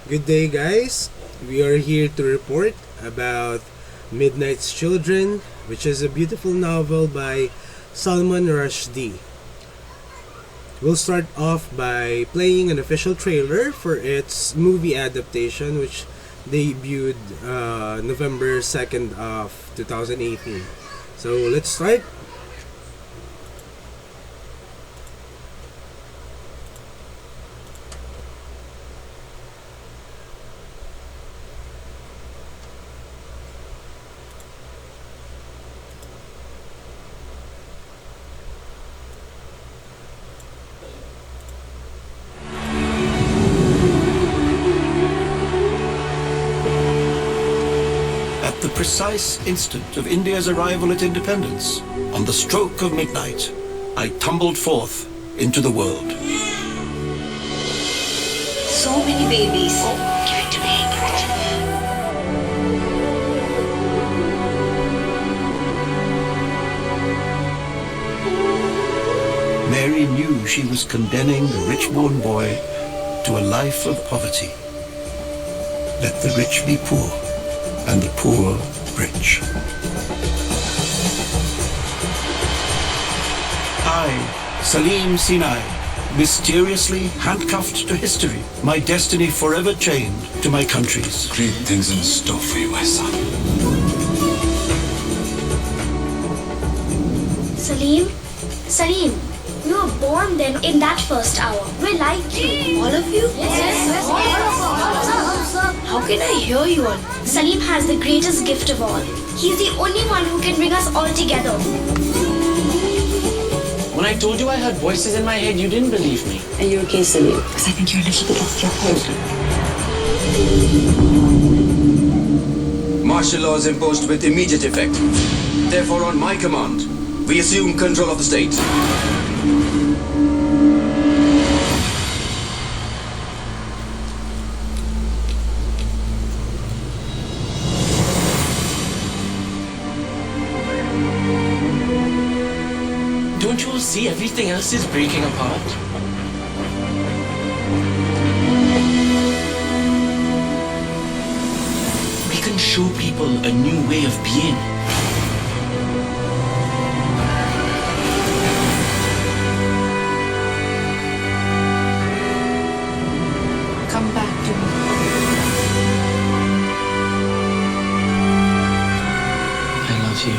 Good day, guys. We are here to report about Midnight's Children, which is a beautiful novel by Salman Rushdie. We'll start off by playing an official trailer for its movie adaptation, which debuted November 2nd of 2018. So let's start. At the precise instant of India's arrival at independence, on the stroke of midnight, I tumbled forth into the world. So many babies. Give it to me. Mary knew she was condemning the rich-born boy to a life of poverty. Let the rich be poor, and the poor rich. I, Salim Sinai, mysteriously handcuffed to history, my destiny forever chained to my country's. Great things in store for you, my son. Salim, you were born then in that first hour. We like you. All of you? Yes. All of us. How can I hear you all? Salim has the greatest gift of all. He's the only one who can bring us all together. When I told you I heard voices in my head, you didn't believe me. Are you okay, Salim? Because I think you're a little bit off your head. Martial law is imposed with immediate effect. Therefore, on my command, we assume control of the state. Don't you all see everything else is breaking apart? We can show people a new way of being. Come back to me. I love you.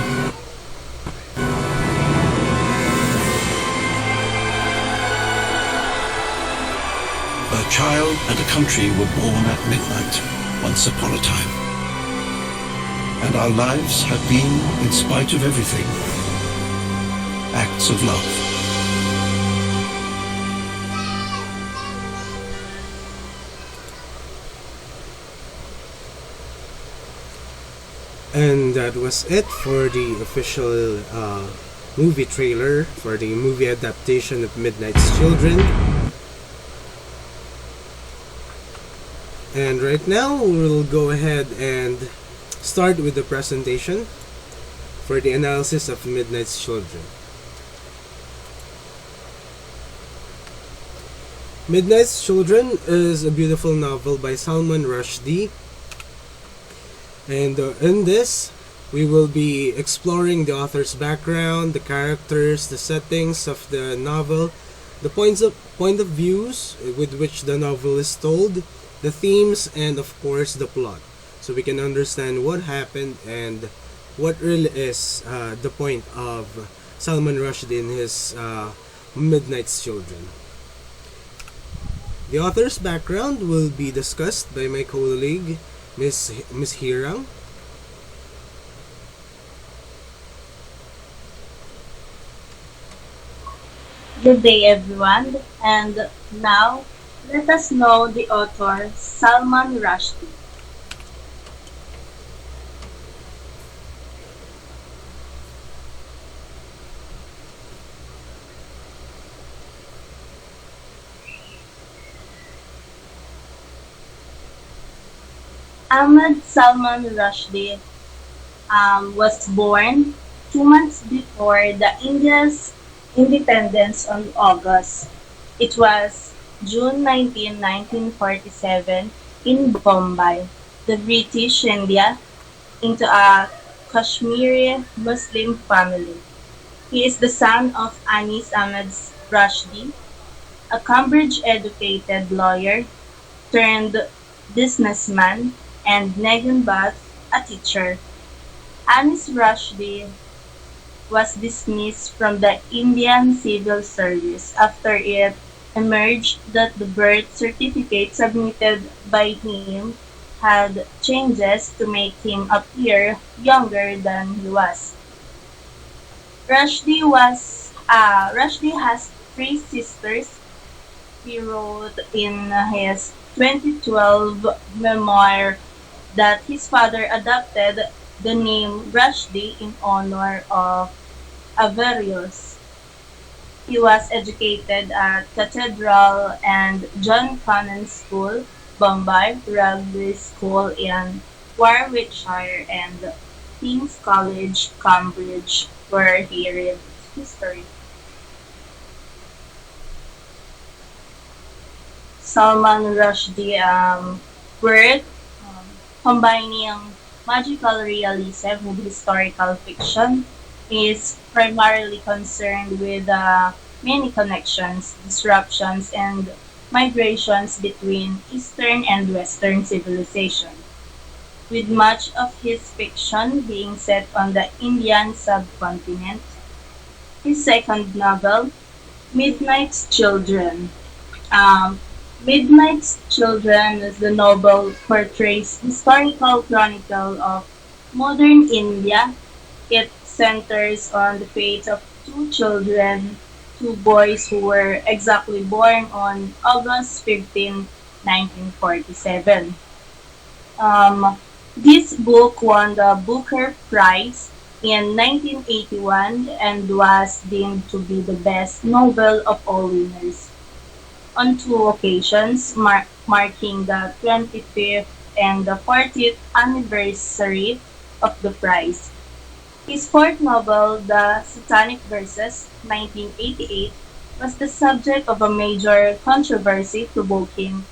A child and a country were born at midnight, once upon a time. And our lives have been, in spite of everything, acts of love. And that was it for the official movie trailer for the movie adaptation of Midnight's Children. And right now, we'll go ahead and start with the presentation for the analysis of Midnight's Children. Midnight's Children is a beautiful novel by Salman Rushdie. And in this, we will be exploring the author's background, the characters, the settings of the novel, the point of views with which the novel is told, the themes, and of course the plot, so we can understand what happened and what really is the point of Salman Rushdie in his Midnight's Children. The author's background will be discussed by my colleague, Miss Hirang. Good day, everyone. And now, let us know the author, Salman Rushdie. Ahmad Salman Rushdie was born 2 months before the India's independence on August. It was June 19, 1947, in Bombay, the British India, into a Kashmiri Muslim family. He is the son of Anis Ahmed Rushdie, a Cambridge-educated lawyer turned businessman, and Negan Bhatt, a teacher. Anis Rushdie was dismissed from the Indian Civil Service after it emerged that the birth certificate submitted by him had changes to make him appear younger than he was. Rushdie has three sisters. He wrote in his 2012 memoir that his father adopted the name Rushdie in honor of Averius. He was educated at Cathedral and John Connon School, Bombay, Rugby School in Warwickshire, and King's College, Cambridge, where he read history. Salman Rushdie work um, combining magical realism with historical fiction is primarily concerned with many connections, disruptions, and migrations between Eastern and Western civilization, with much of his fiction being set on the Indian subcontinent. His second novel, Midnight's Children. Um, Midnight's Children is the novel portrays historical chronicle of modern India. It centers on the fate of two children, two boys who were exactly born on August 15, 1947. This book won the Booker Prize in 1981 and was deemed to be the best novel of all winners on two occasions, marking the 25th and the 40th anniversary of the prize. His fourth novel, The Satanic Verses, 1988, was the subject of a major controversy provoking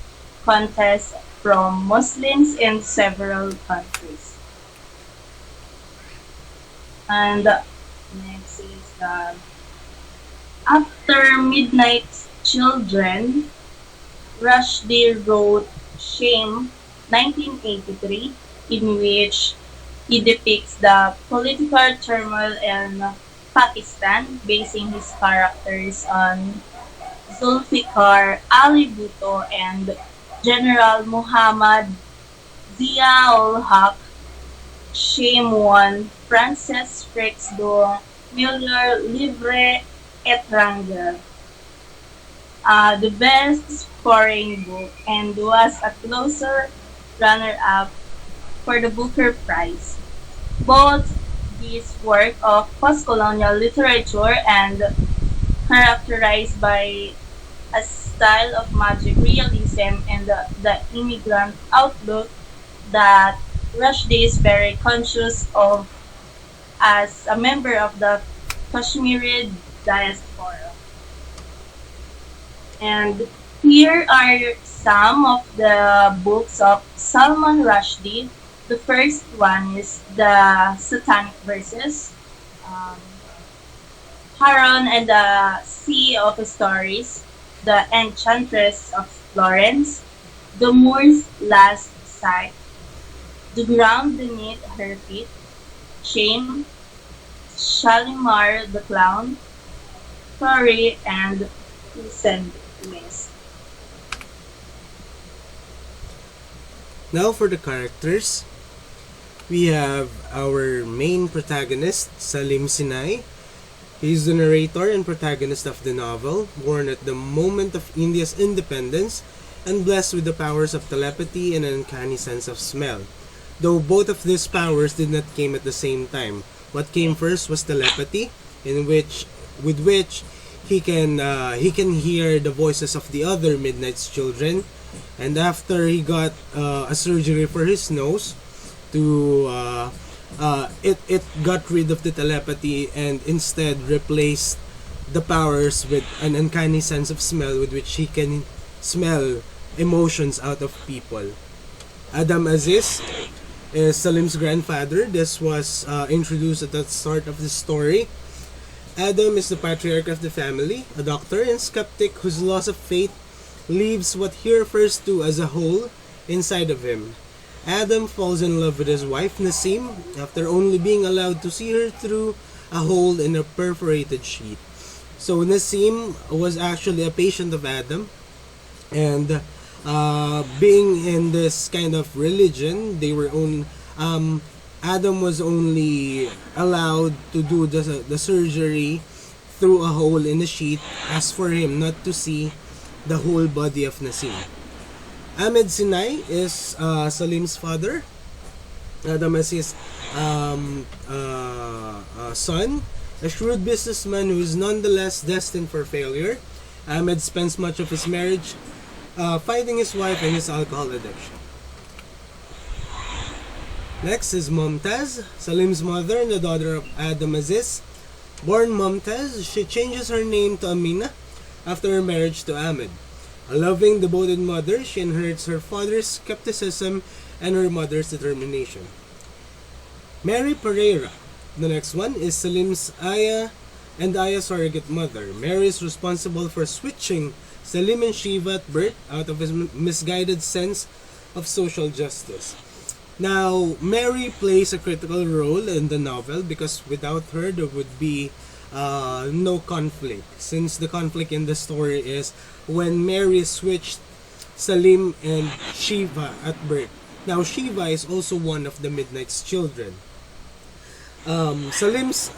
contest from Muslims in several countries. And next is After Midnight's Children, Rushdie wrote Shame, 1983, in which he depicts the political turmoil in Pakistan, basing his characters on Zulfikar Ali Bhutto and General Muhammad Zia-ul Haq. Shame won Frances Prix du Meilleur Livre Étranger, the best foreign book, and was a closer runner-up for the Booker Prize. Both these work of post-colonial literature and characterized by a style of magic realism and the immigrant outlook that Rushdie is very conscious of as a member of the Kashmiri diaspora. And here are some of the books of Salman Rushdie. The first one is The Satanic Verses, um, Haron and the Sea of Stories, The Enchantress of Florence, The Moor's Last Sight, The Ground Beneath Her Feet, Shame, Shalimar the Clown, Tori, and Listen Ways. Now for the characters. We have our main protagonist, Salim Sinai. He is the narrator and protagonist of the novel, born at the moment of India's independence and blessed with the powers of telepathy and an uncanny sense of smell. Though both of these powers did not came at the same time. What came first was telepathy, with which he can hear the voices of the other Midnight's children, and after he got a surgery for his nose, to it got rid of the telepathy and instead replaced the powers with an uncanny sense of smell with which he can smell emotions out of people. Adam Aziz is Salim's grandfather. This was introduced at the start of the story. Adam is the patriarch of the family, a doctor and skeptic whose loss of faith leaves what he refers to as a hole inside of him. Adam falls in love with his wife Nasim after only being allowed to see her through a hole in a perforated sheet. So Nasim was actually a patient of Adam, and being in this kind of religion, Adam was only allowed to do the surgery through a hole in the sheet, as for him not to see the whole body of Nasim. Ahmed Sinai is Salim's father. Adam Aziz's son, a shrewd businessman who is nonetheless destined for failure. Ahmed spends much of his marriage fighting his wife and his alcohol addiction. Next is Mumtaz, Salim's mother and the daughter of Adam Aziz. Born Mumtaz, she changes her name to Amina after her marriage to Ahmed. A loving, devoted mother, she inherits her father's skepticism and her mother's determination. Mary Pereira, the next one, is Salim's Aya and Aya's surrogate mother. Mary is responsible for switching Salim and Shiva at birth out of his misguided sense of social justice. Now, Mary plays a critical role in the novel because without her there would be no conflict, since the conflict in the story is when Mary switched Salim and Shiva at birth. Now, Shiva is also one of the Midnight's children. Salim's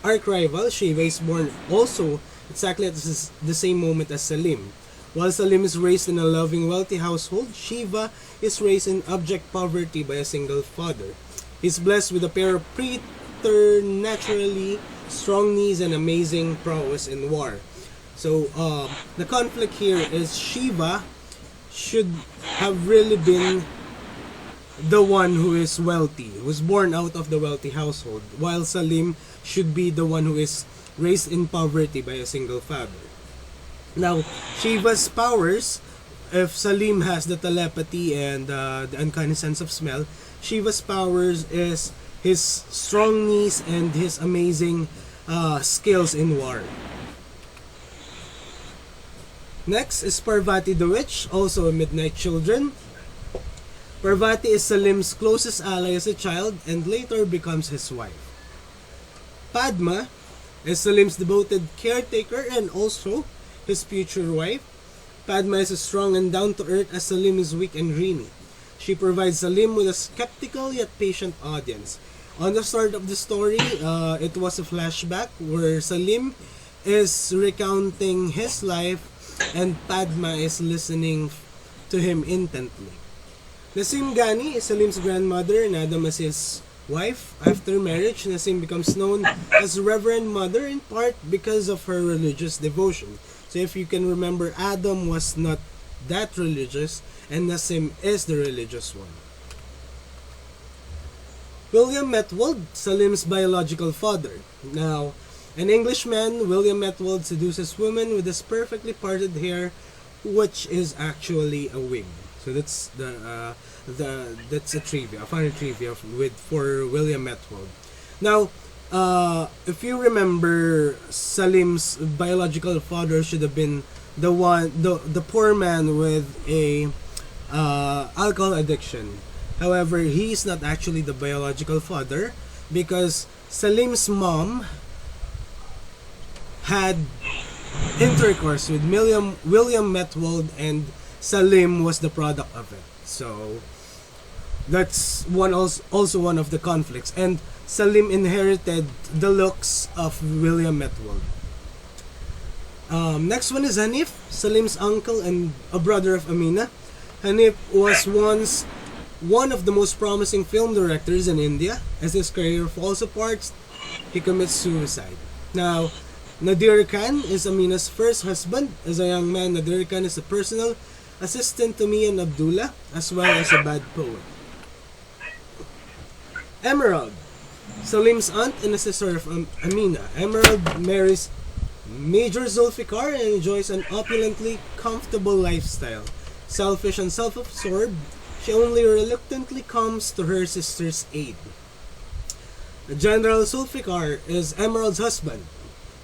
arch rival, Shiva, is born also exactly at the same moment as Salim. While Salim is raised in a loving, wealthy household, Shiva is raised in abject poverty by a single father. He's blessed with a pair of preternaturally strong knees and amazing prowess in war. So, the conflict here is Shiva should have really been the one who is wealthy, who's born out of the wealthy household, while Salim should be the one who is raised in poverty by a single father. Now, Shiva's powers, if Salim has the telepathy and the uncanny sense of smell, Shiva's powers is his strong knees and his amazing skills in war. Next is Parvati the Witch, also a Midnight Children. Parvati is Salim's closest ally as a child and later becomes his wife. Padma is Salim's devoted caretaker and also his future wife. Padma is as strong and down-to-earth as Salim is weak and dreamy. She provides Salim with a skeptical yet patient audience. On the start of the story, it was a flashback where Salim is recounting his life and Padma is listening to him intently. Nasim Ghani is Salim's grandmother and Adam Aziz's wife. After marriage, Nasim becomes known as Reverend Mother in part because of her religious devotion. So if you can remember, Adam was not that religious and Nasim is the religious one. William Metwold, Salim's biological father. Now, an Englishman, William Metwold seduces women with his perfectly parted hair, which is actually a wig. So that's that's a trivia, a funny trivia for William Metwold. Now, if you remember, Salim's biological father should have been the poor man with a alcohol addiction. However, he is not actually the biological father because Salim's mom had intercourse with William Metwold and Salim was the product of it. So that's also one of the conflicts. And Salim inherited the looks of William Metwold. Next one is Hanif, Salim's uncle and a brother of Amina. Hanif was once one of the most promising film directors in India. As his career falls apart, he commits suicide. Now, Nadir Khan is Amina's first husband. As a young man, Nadir Khan is a personal assistant to me and Abdullah, as well as a bad poet. Emerald, Salim's aunt and a sister of Amina. Emerald marries Major Zulfikar and enjoys an opulently comfortable lifestyle. Selfish and self-absorbed, she only reluctantly comes to her sister's aid. General Zulfikar is Emerald's husband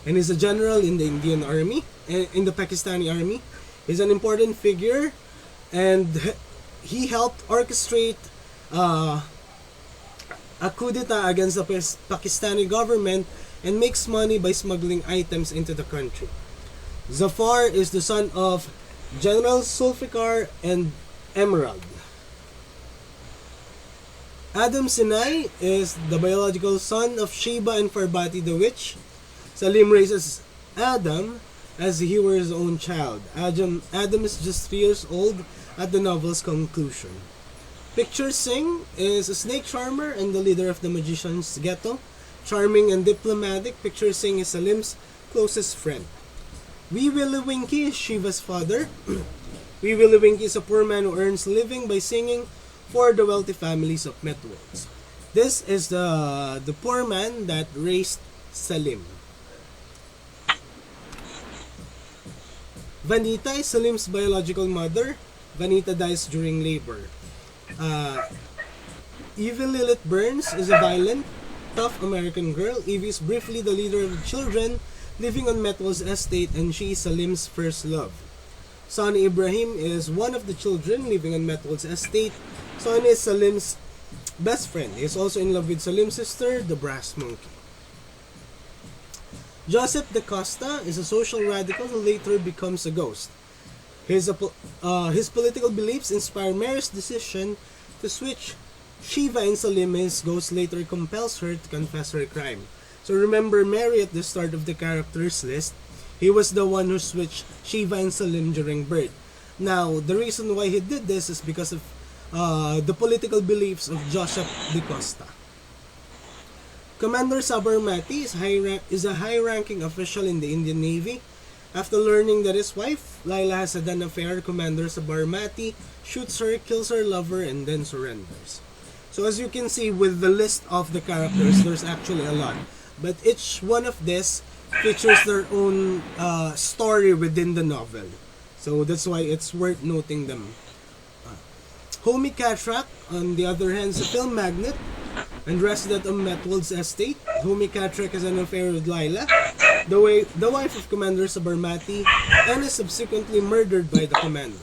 and is a general in the Indian army, in the Pakistani army. He's an important figure, and he helped orchestrate a coup d'etat against the Pakistani government and makes money by smuggling items into the country. Zafar is the son of General Zulfikar and Emerald. Adam Sinai is the biological son of Sheba and Farbati the witch. Salim raises Adam as he were his own child. Adam is just 3 years old at the novel's conclusion. Picture Singh is a snake charmer and the leader of the magician's ghetto. Charming and diplomatic, Picture Singh is Salim's closest friend. Wee Willie Winky is Shiva's father. Wee Willie Winky is a poor man who earns living by singing for the wealthy families of Metworlds. This is the poor man that raised Salim. Vanita is Salim's biological mother. Vanita dies during labor. Evie Lilith Burns is a violent, tough American girl. Evie is briefly the leader of the children living on Metworld's estate, and she is Salim's first love. Sonny Ibrahim is one of the children living on Metworld's estate. Sonny is Salim's best friend. He is also in love with Salim's sister, the Brass Monkey. Joseph Da Costa is a social radical who later becomes a ghost. His political beliefs inspire Mary's decision to switch Shiva and Salim. His ghost later compels her to confess her crime. So remember Mary at the start of the characters list. He was the one who switched Shiva and Salim during birth. Now, the reason why he did this is because of the political beliefs of Joseph Da Costa. Commander Sabarmati is a high-ranking official in the Indian Navy. After learning that his wife, Laila, has had an affair, Commander Sabarmati shoots her, kills her lover, and then surrenders. So as you can see with the list of the characters, there's actually a lot. But each one of this features their own story within the novel. So that's why it's worth noting them. Homie Katrak, on the other hand, is a film magnate and resident of Metworld's estate. Homie Katrak has an affair with Laila, the wife of Commander Sabarmati, and is subsequently murdered by the commander.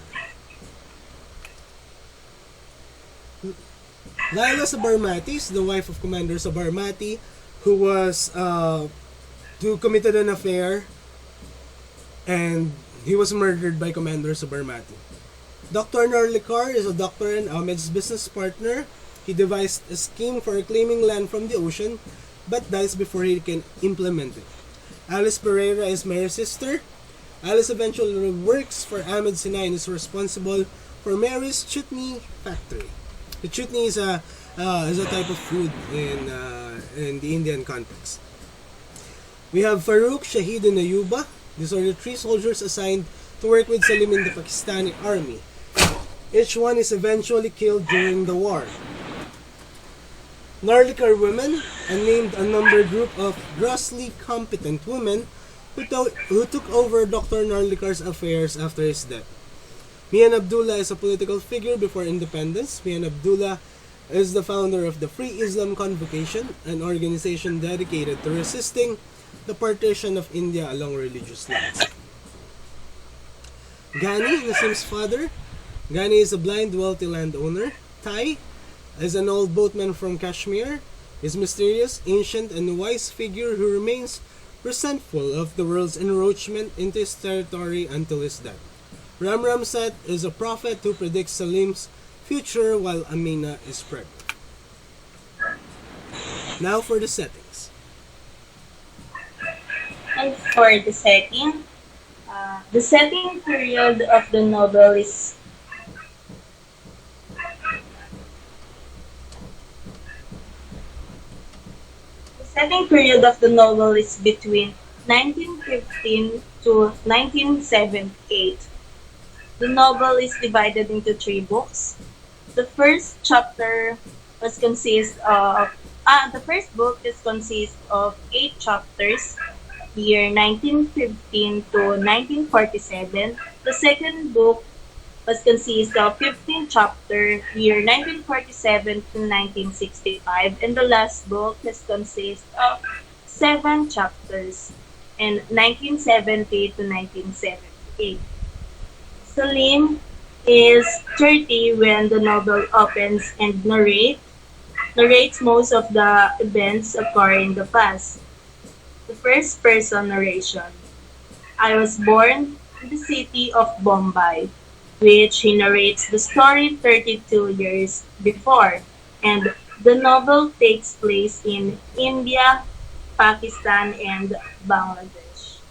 Laila Sabarmati is the wife of Commander Sabarmati, who committed an affair, and he was murdered by Commander Sabarmati. Dr. Narlikar is a doctor and Ahmed's business partner. He devised a scheme for reclaiming land from the ocean, but dies before he can implement it. Alice Pereira is Mary's sister. Alice eventually works for Ahmed Sinai and is responsible for Mary's chutney factory. The chutney is a type of food in the Indian context. We have Farouk, Shahid, and Ayuba. These are the 3 soldiers assigned to work with Salim in the Pakistani army. Each one is eventually killed during the war. Narlikar women, a named unnumbered group of grossly competent women who took over Dr. Narlikar's affairs after his death. Mian Abdullah is a political figure before independence. Mian Abdullah is the founder of the Free Islam Convocation, an organization dedicated to resisting the partition of India along religious lines. Ghani, Nasim's father. Ghani is a blind, wealthy landowner. Tai is an old boatman from Kashmir. He is mysterious, ancient, and wise figure who remains resentful of the world's encroachment into his territory until his death. Ram Ramsat is a prophet who predicts Salim's future while Amina is pregnant. Now for the settings. And for the setting period of the novel is between 1915 to 1978. The novel is divided into 3 books. The first chapter was the first book consists of 8 chapters, year 1915 to 1947. The second book was consists of 15 chapters, year 1947 to 1965, and the last book has consist of 7 chapters, in 1970 to 1978. Salim is 30 when the novel opens and narrates most of the events occurring in the past. The first person narration. I was born in the city of Bombay, which he narrates the story 32 years before, and the novel takes place in India, Pakistan, and Bangladesh.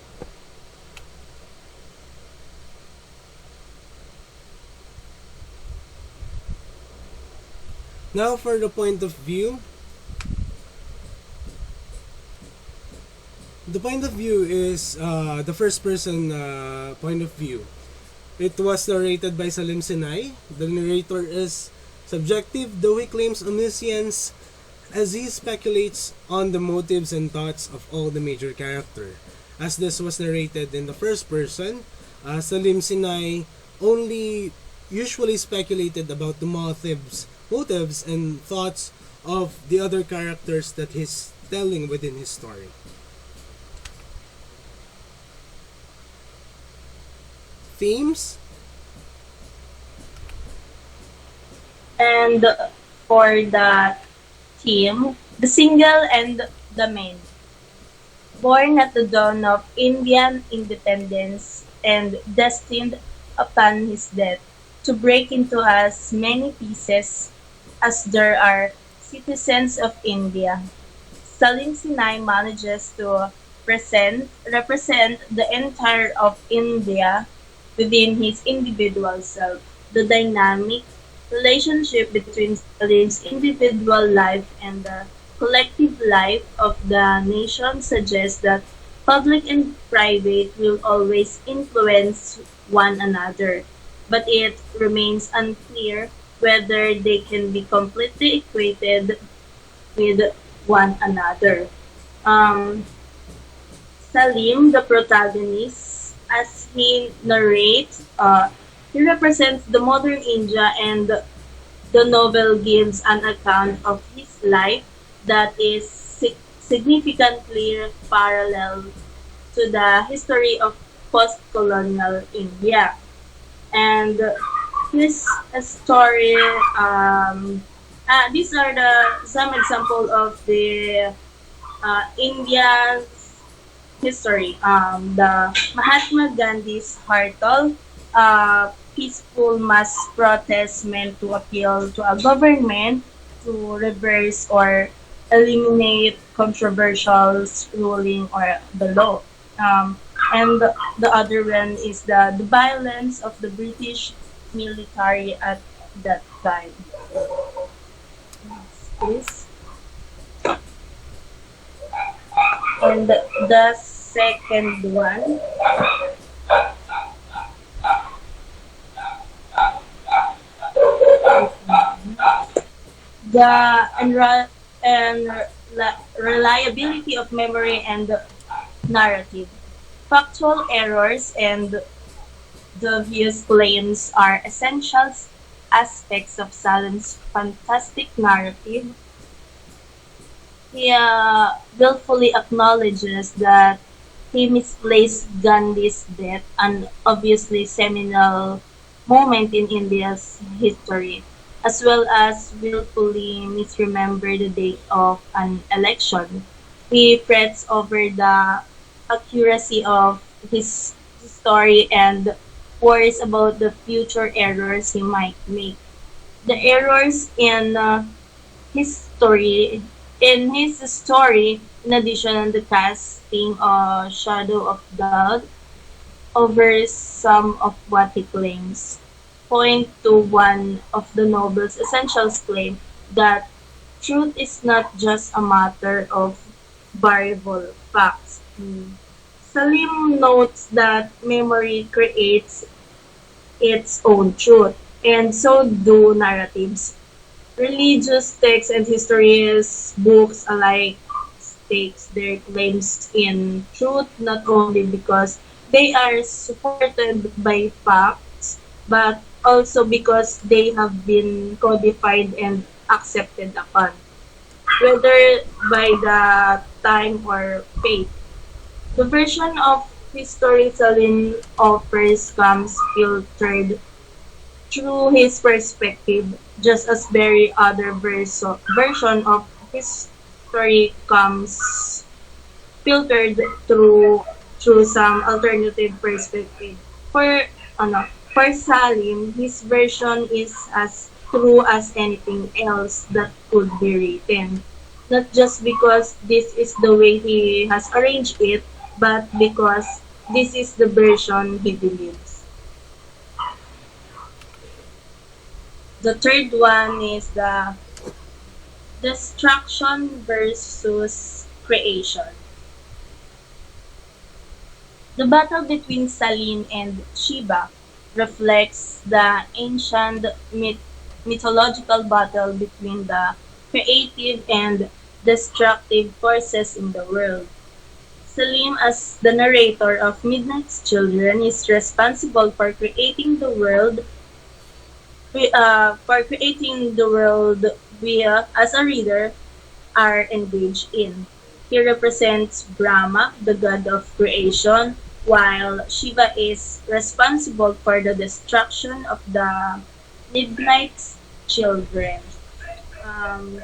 Now for the point of view. The point of view is the first person point of view. It was narrated by Salim Sinai. The narrator is subjective, though he claims omniscience as he speculates on the motives and thoughts of all the major characters. As this was narrated in the first person, Salim Sinai only usually speculated about the motives and thoughts of the other characters that he's telling within his story. Themes. And for the theme, the single and the main. Born at the dawn of Indian independence and destined upon his death to break into as many pieces as there are citizens of India. Salim Sinai manages to represent the entire of India within his individual self. The dynamic relationship between Salim's individual life and the collective life of the nation suggests that public and private will always influence one another, but it remains unclear whether they can be completely equated with one another. Um, Salim, the protagonist, as he narrates, he represents the modern India, and the novel gives an account of his life that is significantly parallel to the history of post-colonial India. And his story, these are the some example of the India's history. The Mahatma Gandhi's Hartal, peaceful mass protest meant to appeal to a government to reverse or eliminate controversial ruling or the law. Um, and the other one is the violence of the British military at that time. Please. And the second one, the reliability of memory and narrative. Factual errors and dubious claims are essential aspects of Salem's fantastic narrative. He willfully acknowledges that he misplaced Gandhi's death, an obviously seminal moment in India's history, as well as willfully misremember the date of an election. He frets over the accuracy of his story and worries about the future errors he might make. The errors his story his story, in addition, the casting a shadow of doubt over some of what he claims, point to one of the novel's essential claim that truth is not just a matter of variable facts. Salim notes that memory creates its own truth, and so do narratives. Religious texts and histories books alike stakes their claims in truth not only because they are supported by facts, but also because they have been codified and accepted upon, whether by the time or fate. The version of history Salim offers comes filtered through his perspective, just as very other version of history comes filtered through some alternative perspective. For for Salim, his version is as true as anything else that could be written. Not just because this is the way he has arranged it, but because this is the version he believes. The third one is the destruction versus creation. The battle between Salim and Shiva reflects the ancient mythological battle between the creative and destructive forces in the world. Salim, as the narrator of Midnight's Children, is responsible for creating the world we, as a reader, are engaged in. He represents Brahma, the god of creation, while Shiva is responsible for the destruction of the Midnight's children. Um,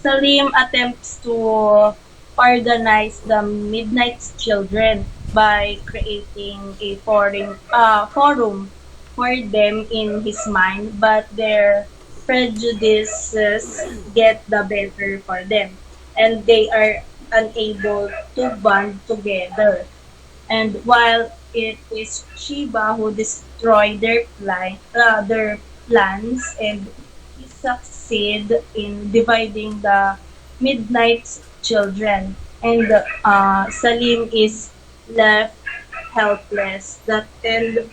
Salim attempts to organize the Midnight's children by creating a forum for them in his mind, but their prejudices get the better for them, and they are unable to bond together. And while it is Shiva who destroy their plans, and he succeed in dividing the Midnight's children, and Salim is left helpless. That and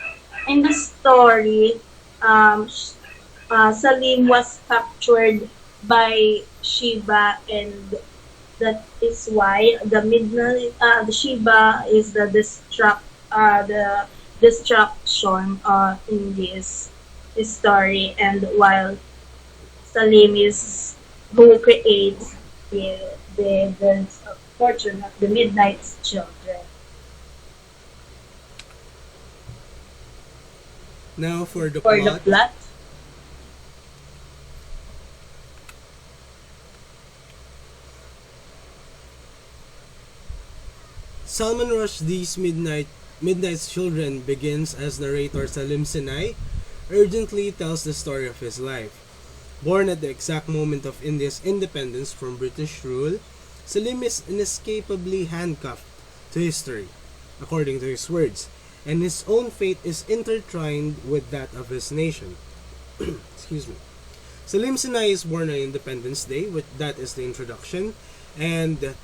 in the story, Salim was captured by Shiva, and that is why the Shiva is the destruction in this story, and while Salim is who creates the fortune of the Midnight's children. Now for the For the plot. plot, Salman Rushdie's Midnight's Children begins as narrator Salim Sinai urgently tells the story of his life. Born at the exact moment of India's independence from British rule, Salim is inescapably handcuffed to history, according to his words, and his own fate is intertwined with that of his nation. Excuse me. Salim Sinai is born on Independence Day, that is the introduction, and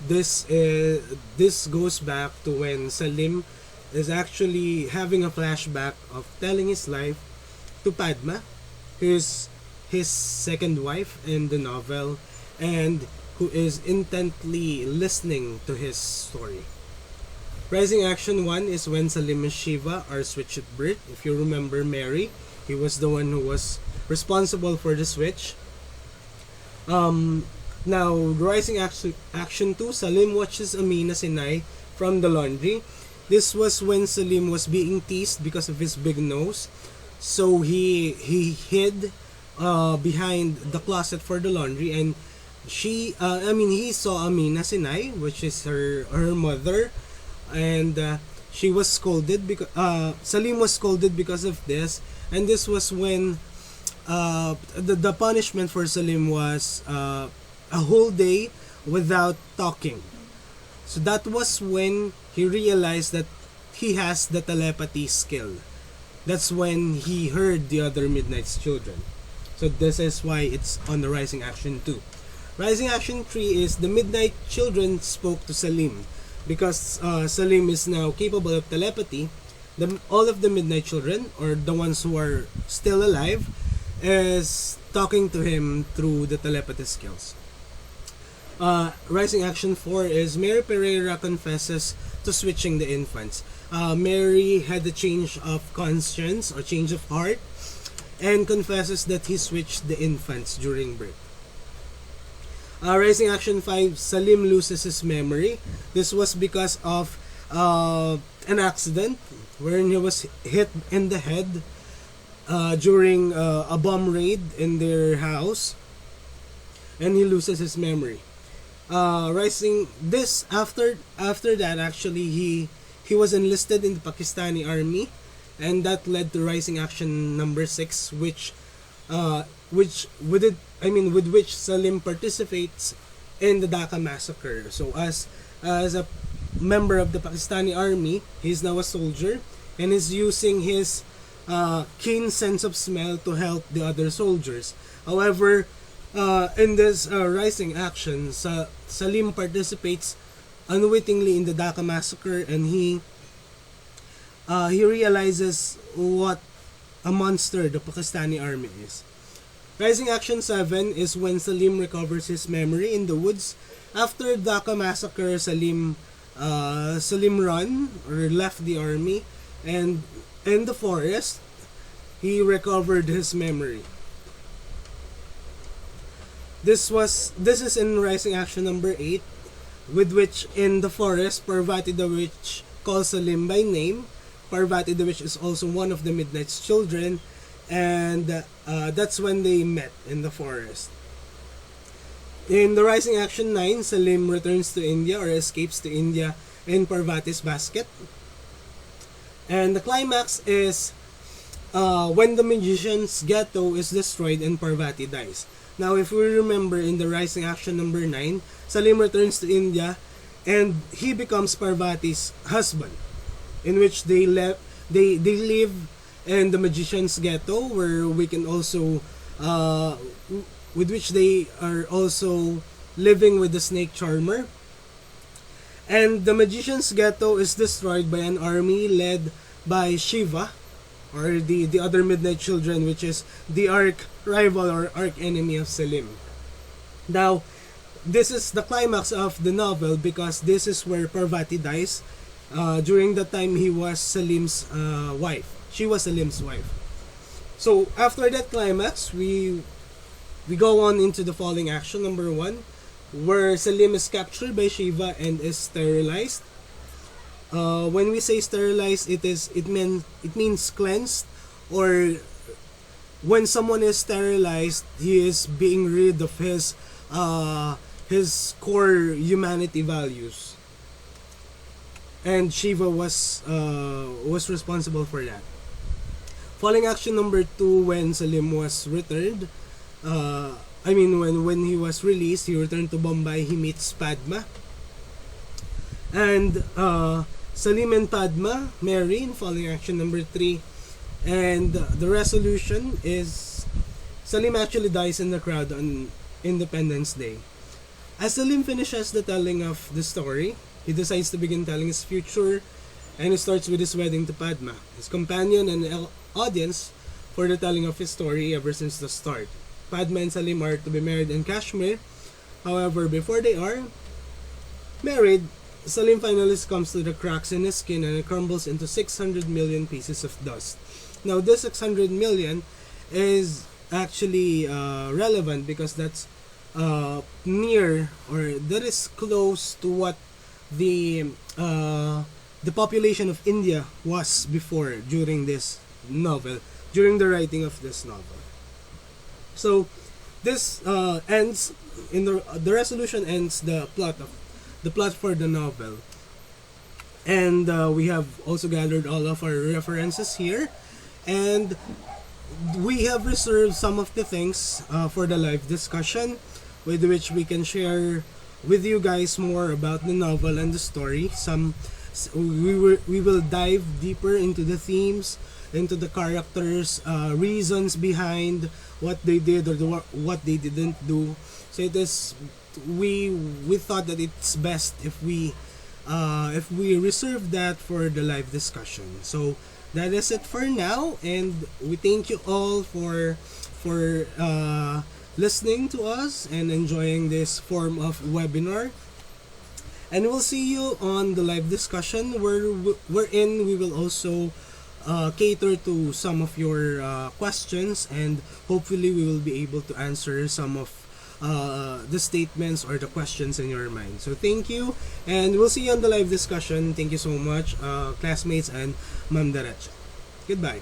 this goes back to when Salim is actually having a flashback of telling his life to Padma, who is his second wife in the novel, and who is intently listening to his story. Rising Action 1 is when Salim and Shiva are switched at birth. If you remember Mary, he was the one who was responsible for the switch. Now, Rising Action 2, Salim watches Amina Sinai from the laundry. This was when Salim was being teased because of his big nose. So he hid behind the closet for the laundry, and he saw Amina Sinai, which is her mother, and she was scolded because Salim was scolded because of this, and this was when the punishment for Salim was a whole day without talking. So that was when he realized that he has the telepathy skill. That's when he heard the other Midnight's children. So this is why it's on the Rising Action 2. Rising Action 3 is the Midnight children spoke to Salim. Because Salim is now capable of telepathy, all of the Midnight children, or the ones who are still alive, is talking to him through the telepathy skills. Rising Action 4 is Mary Pereira confesses to switching the infants. Mary had a change of conscience or change of heart and confesses that he switched the infants during birth. Rising Action 5, Salim loses his memory. This was because of an accident wherein he was hit in the head during a bomb raid in their house, and he loses his memory. Rising this after that, actually he was enlisted in the Pakistani army, and that led to Rising Action number 6, with which Salim participates in the Dhaka massacre. So as a member of the Pakistani army, he's now a soldier and is using his keen sense of smell to help the other soldiers. However, in this Rising Action, Salim participates unwittingly in the Dhaka massacre, and he realizes what a monster the Pakistani army is. Rising Action 7 is when Salim recovers his memory in the woods. After Dhaka massacre, Salim run or left the army, and in the forest he recovered his memory. This is in Rising Action number 8, with which in the forest Parvati the witch calls Salim by name. Parvati the witch is also one of the Midnight's children, and that's when they met in the forest. In the Rising Action 9, Salim returns to India or escapes to India in Parvati's basket. And the climax is when the magician's ghetto is destroyed and Parvati dies. Now, if we remember in the Rising Action number 9, Salim returns to India and he becomes Parvati's husband, in which they live in the magician's ghetto, where we can also with which they are also living with the snake charmer. And the magician's ghetto is destroyed by an army led by Shiva, or the other Midnight Children, which is the arch rival or arch enemy of Salim. Now, this is the climax of the novel because this is where Parvati dies. During the time he was Salim's wife. She was Salim's wife. So after that climax, we go on into the Falling Action number 1, where Salim is captured by Shiva and is sterilized. When we say sterilized, it means cleansed, or when someone is sterilized, he is being rid of his core humanity values. And Shiva was responsible for that. Falling Action number 2, when Salim was returned, when he was released, he returned to Bombay. He meets Padma, and Salim and Padma marry in Falling Action number 3, and the resolution is Salim actually dies in the crowd on Independence Day. As Salim finishes the telling of the story, he decides to begin telling his future, and he starts with his wedding to Padma, his companion and audience for the telling of his story ever since the start. Padma and Salim are to be married in Kashmir. However, before they are married, Salim finally comes to the cracks in his skin and it crumbles into 600 million pieces of dust. Now, this 600 million is actually relevant because that's near, or that is close to what the population of India was before during this novel, during the writing of this novel. So this ends in the resolution ends the plot for the novel, and we have also gathered all of our references here, and we have reserved some of the things for the live discussion, with which we can share with you guys more about the novel and the story. We will dive deeper into the themes, into the characters, reasons behind what they did or what they didn't do. So we thought that it's best if we reserve that for the live discussion. So that is it for now, and we thank you all for listening to us and enjoying this form of webinar. And we'll see you on the live discussion wherein we will also cater to some of your questions, and hopefully we will be able to answer some of the statements or the questions in your mind. So thank you, and we'll see you on the live discussion. Thank you so much, classmates and Ma'am Derecha. Goodbye.